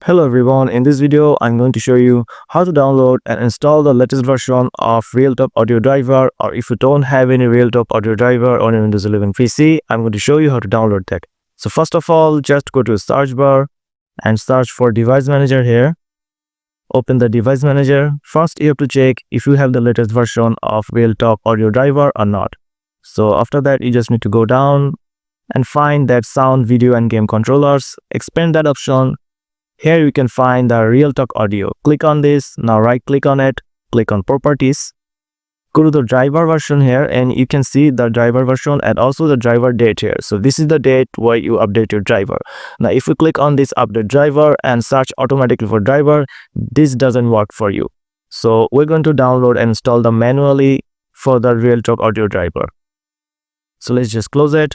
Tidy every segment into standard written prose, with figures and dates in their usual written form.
Hello everyone, in this video I'm going to show you how to download and install the latest version of Realtek Audio Driver, or if you don't have any Realtek Audio Driver on your Windows 11 PC, I'm going to show you how to download that. So first of all, just go to the search bar and search for Device Manager here. Open the Device Manager. First you have to check if you have the latest version of Realtek Audio Driver or not. So after that you just need to go down and find that sound, video and game controllers. Expand that option. Here you can find the Realtek Audio. Click on this. Now right click on it. Click on Properties. Go to the driver version here and you can see the driver version and also the driver date here. So this is the date where you update your driver. Now if you click on this update driver and search automatically for driver, this doesn't work for you. So we're going to download and install them manually for the Realtek Audio Driver. So let's just close it.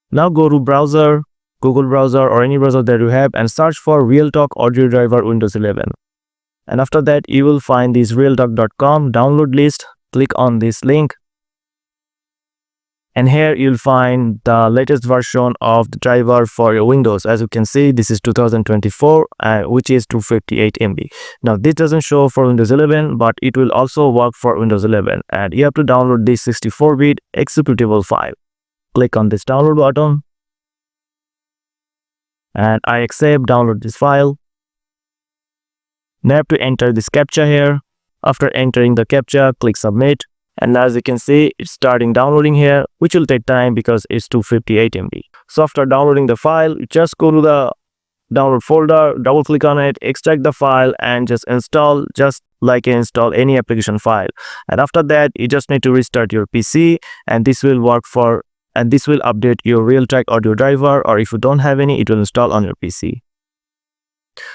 Now go to browser, Google browser or any browser that you have, and search for Realtek Audio Driver Windows 11. And after that you will find this realtek.com download list. Click on this link and here you'll find the latest version of the driver for your Windows. As you can see, this is 2024 which is 258 MB. Now this doesn't show for Windows 11, but it will also work for Windows 11, and you have to download this 64-bit executable file. Click on this download button and I accept download this file. Now I have to enter this captcha here. After entering the captcha, click submit, and as you can see it's starting downloading here, which will take time because it's 258 MB. So after downloading the file, you just go to the download folder, double click on it, extract the file and just install, just like you install any application file. And after that you just need to restart your PC and this will work for, and this will update your Realtek Audio Driver, or if you don't have any, it will install on your PC.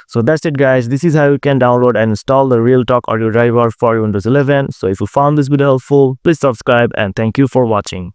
So that's it guys, this is how you can download and install the Realtek Audio Driver for Windows 11. So if you found this video helpful, please subscribe and thank you for watching.